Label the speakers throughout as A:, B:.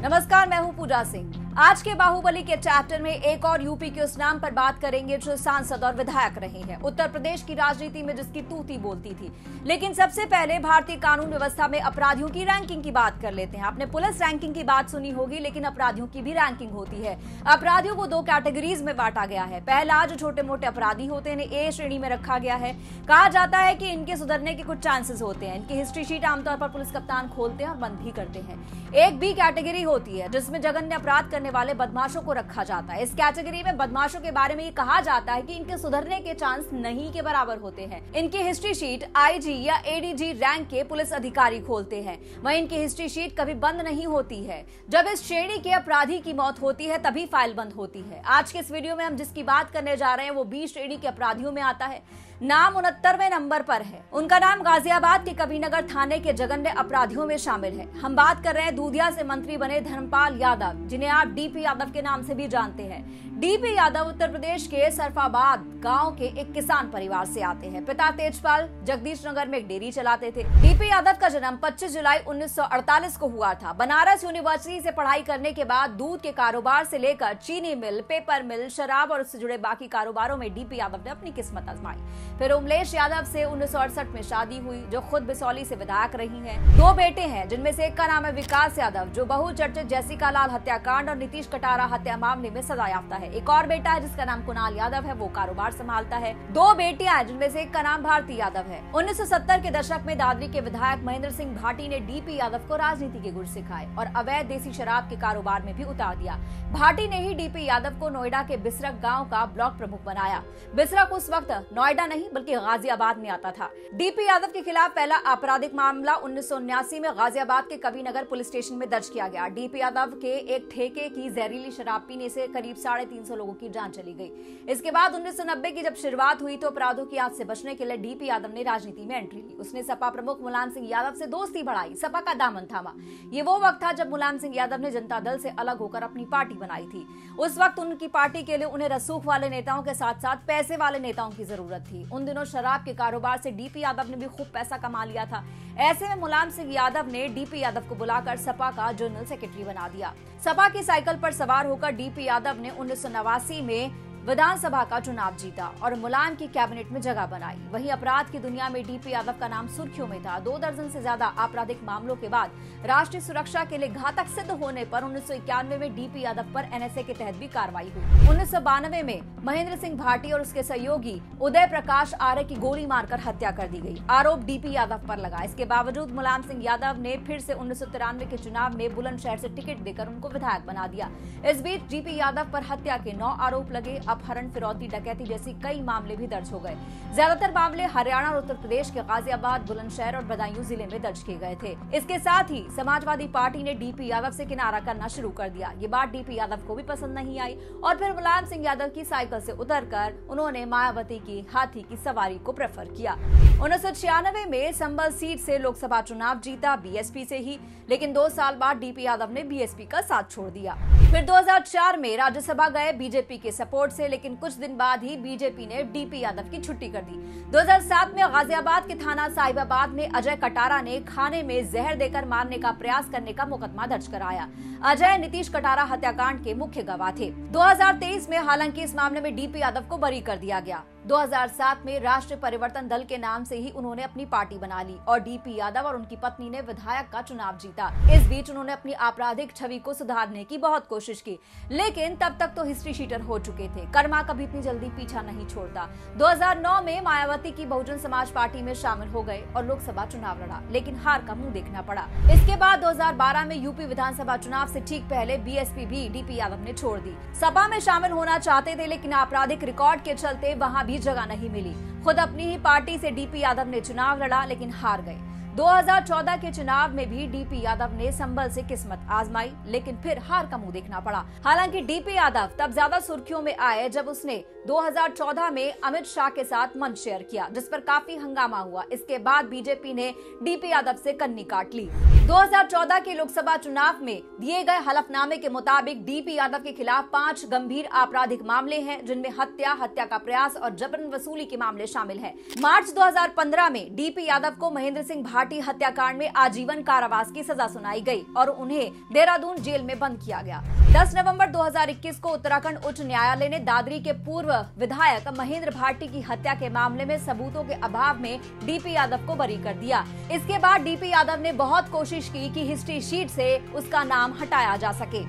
A: नमस्कार, मैं हूं पूजा सिंह। आज के बाहुबली के चैप्टर में एक और यूपी के उस नाम पर बात करेंगे जो सांसद और विधायक रहे हैं, उत्तर प्रदेश की राजनीति में जिसकी तूती बोलती थी। लेकिन सबसे पहले भारतीय कानून व्यवस्था में अपराधियों की रैंकिंग की बात कर लेते हैं। आपने पुलिस रैंकिंग की बात सुनी होगी, लेकिन अपराधियों की भी रैंकिंग होती है। अपराधियों को दो कैटेगरीज में बांटा गया है। पहला, जो छोटे मोटे अपराधी होते हैं, इन्हें ए श्रेणी में रखा गया है। कहा जाता है कि इनके सुधरने के कुछ चांसेस होते हैं। इनकी हिस्ट्री शीट आमतौर पर पुलिस कप्तान खोलते हैं और बंद भी करते हैं। एक बी कैटेगरी होती है जिसमें जघन्य अपराध करने वाले बदमाशों को रखा जाता है। इस कैटेगरी में बदमाशों के बारे में ये कहा जाता है कि इनके सुधरने के चांस नहीं के बराबर होते हैं। इनकी हिस्ट्री शीट आईजी या एडीजी रैंक के पुलिस अधिकारी खोलते हैं। वहीं इनकी हिस्ट्री शीट कभी बंद नहीं होती है। जब इस श्रेणी के अपराधी की मौत होती है तभी फाइल बंद होती है। आज के इस वीडियो में हम जिसकी बात करने जा रहे हैं वो बी श्रेणी के अपराधियों में आता है। नाम 69वें नंबर पर है। उनका नाम गाजियाबाद के कबीरनगर थाने के जघन्य अपराधियों में शामिल है। हम बात कर रहे हैं दूधिया से मंत्री बने धर्मपाल यादव, जिन्हें आप डीपी यादव के नाम से भी जानते हैं। डीपी यादव उत्तर प्रदेश के सरफाबाद गांव के एक किसान परिवार से आते हैं। पिता तेजपाल जगदीश नगर में एक डेयरी चलाते थे। डीपी यादव का जन्म 25 जुलाई 1948 को हुआ था। बनारस यूनिवर्सिटी से पढ़ाई करने के बाद दूध के कारोबार से लेकर चीनी मिल, पेपर मिल, शराब और उससे जुड़े बाकी कारोबारों में डीपी यादव ने अपनी किस्मत आजमाई। फिर उमलेश यादव से 1968 में शादी हुई, जो खुद बिसौली से विधायक रही हैं। दो बेटे हैं, जिनमें से एक का नाम है विकास यादव, जो बहुचर्चित जैसिका लाल हत्याकांड और नीतीश कटारा हत्या मामले में सजा याफ्ता है। एक और बेटा है जिसका नाम कुणाल यादव है, वो कारोबार संभालता है। दो बेटियां हैं, जिनमें से एक का नाम भारती यादव है। 1970 के दशक में दादरी के विधायक महेंद्र सिंह भाटी ने डीपी यादव को राजनीति के गुर सिखाए और अवैध देसी शराब के कारोबार में भी उतार दिया। भाटी ने ही डीपी यादव को नोएडा के बिसरक गाँव का ब्लॉक प्रमुख बनाया। बिसरक उस वक्त नोएडा नहीं बल्कि गाजियाबाद में आता था। डीपी यादव के खिलाफ पहला आपराधिक मामला 1979 में गाजियाबाद के कबीरनगर पुलिस स्टेशन में दर्ज किया गया। डीपी यादव के एक ठेके की जहरीली शराब पीने से करीब 350 लोगों की जान चली गई। इसके बाद 1990 की जब शुरुआत हुई तो अपराधों की आंच से बचने के लिए डीपी यादव ने राजनीति में एंट्री ली। उसने सपा प्रमुख मुलायम सिंह यादव से दोस्ती बढ़ाई, सपा का दामन थामा। ये वो वक्त था जब मुलायम सिंह यादव ने जनता दल से अलग होकर अपनी पार्टी बनाई थी। उस वक्त उनकी पार्टी के लिए उन्हें रसूख वाले नेताओं के साथ साथ पैसे वाले नेताओं की जरूरत थी। उन दिनों शराब के कारोबार से डीपी यादव ने भी खूब पैसा कमा लिया था। ऐसे में मुलायम सिंह यादव ने डीपी यादव को बुलाकर सपा का जनरल सेक्रेटरी बना दिया। सपा की साइकिल पर सवार होकर डीपी यादव ने 1989 में विधानसभा का चुनाव जीता और मुलायम की कैबिनेट में जगह बनाई। वहीं अपराध की दुनिया में डीपी यादव का नाम सुर्खियों में था। 2 दर्जन से ज्यादा आपराधिक मामलों के बाद राष्ट्रीय सुरक्षा के लिए घातक सिद्ध होने पर 1991 में डीपी यादव पर एनएसए के तहत भी कार्रवाई हुई। 1992 में महेंद्र सिंह भाटी और उसके सहयोगी उदय प्रकाश आर्य की गोली मारकर हत्या कर दी गई। आरोप डीपी यादव पर लगा। इसके बावजूद मुलायम सिंह यादव ने फिर से 1993 के चुनाव में बुलंदशहर से टिकट देकर उनको विधायक बना दिया। इस बीच डीपी यादव पर हत्या के 9 आरोप लगे। अपहरण, फिरौती, डकैती जैसी कई मामले भी दर्ज हो गए। ज्यादातर मामले हरियाणा और उत्तर प्रदेश के गाजियाबाद, बुलंदशहर और बदायूं जिले में दर्ज किए गए थे। इसके साथ ही समाजवादी पार्टी ने डीपी यादव से किनारा करना शुरू कर दिया। ये बात डीपी यादव को भी पसंद नहीं आई और फिर मुलायम सिंह यादव की साइकिल से उतरकर उन्होंने मायावती की हाथी की सवारी को प्रेफर किया। 1996 में संभल सीट से लोकसभा चुनाव जीता, बीएसपी से ही। लेकिन 2 साल बाद डीपी यादव ने बीएसपी का साथ छोड़ दिया। फिर 2004 में राज्यसभा गए बीजेपी के सपोर्ट से, लेकिन कुछ दिन बाद ही बीजेपी ने डीपी यादव की छुट्टी कर दी। 2007 में गाजियाबाद के थाना साहिबाबाद में अजय कटारा ने खाने में जहर देकर मारने का प्रयास करने का मुकदमा दर्ज कराया। अजय नीतीश कटारा हत्याकांड के मुख्य गवाह थे। 2023 में हालांकि इस मामले में डीपी यादव को बरी कर दिया गया। 2007 में राष्ट्रीय परिवर्तन दल के नाम से ही उन्होंने अपनी पार्टी बना ली और डीपी यादव और उनकी पत्नी ने विधायक का चुनाव जीता। इस बीच उन्होंने अपनी आपराधिक छवि को सुधारने की बहुत कोशिश की, लेकिन तब तक तो हिस्ट्री शीटर हो चुके थे। कर्मा कभी इतनी जल्दी पीछा नहीं छोड़ता। 2009 में मायावती की बहुजन समाज पार्टी में शामिल हो गए और लोकसभा चुनाव लड़ा, लेकिन हार का मुंह देखना पड़ा। इसके बाद 2012 में यूपी विधानसभा चुनाव से ठीक पहले बीएसपी भी डीपी यादव ने छोड़ दी। सपा में शामिल होना चाहते थे, लेकिन आपराधिक रिकॉर्ड के चलते वहां भी जगह नहीं मिली। खुद अपनी ही पार्टी से डीपी यादव ने चुनाव लड़ा, लेकिन हार गए। 2014 के चुनाव में भी डीपी यादव ने संभल से किस्मत आजमाई, लेकिन फिर हार का मुंह देखना पड़ा। हालांकि डीपी यादव तब ज्यादा सुर्खियों में आए जब उसने 2014 में अमित शाह के साथ मंच शेयर किया, जिस पर काफी हंगामा हुआ। इसके बाद बीजेपी ने डीपी यादव से कन्नी काट ली। 2014 के लोकसभा चुनाव में दिए गए हलफनामे के मुताबिक डीपी यादव के खिलाफ 5 गंभीर आपराधिक मामले हैं, जिनमें हत्या, हत्या का प्रयास और जबरन वसूली के मामले शामिल हैं। मार्च 2015 में डीपी यादव को महेंद्र सिंह भाटी हत्याकांड में आजीवन कारावास की सजा सुनाई गई और उन्हें देहरादून जेल में बंद किया गया। 10 नवंबर 2021 को उत्तराखंड उच्च न्यायालय ने दादरी के पूर्व विधायक महेंद्र भाटी की हत्या के मामले में सबूतों के अभाव में डीपी यादव को बरी कर दिया। इसके बाद डीपी यादव ने बहुत कोशिश की कि हिस्ट्री शीट से उसका नाम हटाया जा सके।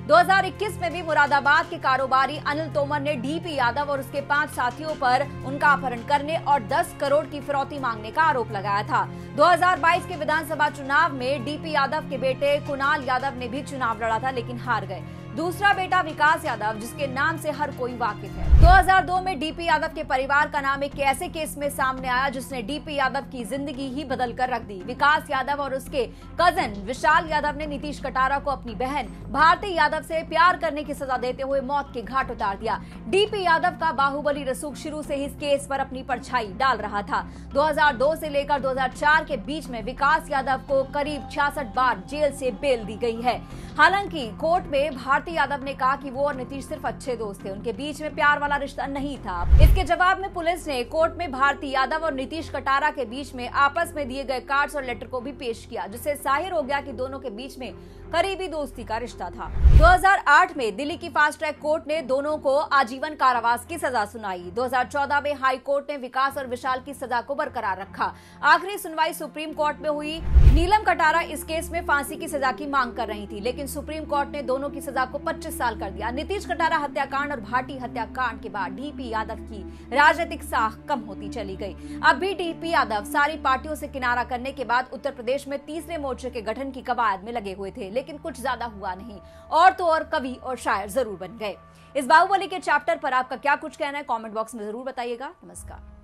A: 2021 में भी मुरादाबाद के कारोबारी अनिल तोमर ने डीपी यादव और उसके 5 साथियों पर उनका अपहरण करने और 10 करोड़ की फिरौती मांगने का आरोप लगाया था। 2022 के विधानसभा चुनाव में डीपी यादव के बेटे कुणाल यादव ने भी चुनाव लड़ा था, लेकिन हार गए। दूसरा बेटा विकास यादव, जिसके नाम से हर कोई वाकिफ है। 2002 में डीपी यादव के परिवार का नाम एक ऐसे केस में सामने आया जिसने डीपी यादव की जिंदगी ही बदल कर रख दी। विकास यादव और उसके कजन विशाल यादव ने नीतीश कटारा को अपनी बहन भारती यादव से प्यार करने की सजा देते हुए मौत के घाट उतार दिया। डीपी यादव का बाहुबली रसूख शुरू से ही इस केस पर अपनी परछाई डाल रहा था। 2002 से लेकर 2004 के बीच में विकास यादव को करीब 66 बार जेल से बेल दी गई है। हालांकि कोर्ट में भारती यादव ने कहा कि वो और नीतीश सिर्फ अच्छे दोस्त थे, उनके बीच में प्यार वाला रिश्ता नहीं था। इसके जवाब में पुलिस ने कोर्ट में भारती यादव और नीतीश कटारा के बीच में आपस में दिए गए कार्ड्स और लेटर को भी पेश किया, जिससे जाहिर हो गया कि दोनों के बीच में करीबी दोस्ती का रिश्ता था। 2008 में दिल्ली की फास्ट ट्रैक कोर्ट ने दोनों को आजीवन कारावास की सजा सुनाई। 2014 में हाई कोर्ट ने विकास और विशाल की सजा को बरकरार रखा। आखिरी सुनवाई सुप्रीम कोर्ट में हुई। नीलम कटारा इस केस में फांसी की सजा की मांग कर रही थी, लेकिन सुप्रीम कोर्ट ने दोनों की सजा को 25 साल कर दिया। नीतीश कटारा हत्याकांड और भाटी हत्याकांड के बाद डीपी यादव की राजनीतिक साख कम होती चली गई। अब भी डीपी यादव सारी पार्टियों से किनारा करने के बाद उत्तर प्रदेश में तीसरे मोर्चे के गठन की कवायद में लगे हुए थे, लेकिन कुछ ज्यादा हुआ नहीं। और तो और कवि और शायर जरूर बन गए। इस बाहुबली के चैप्टर पर आपका क्या कुछ कहना है, कमेंट बॉक्स में जरूर बताइएगा। नमस्कार।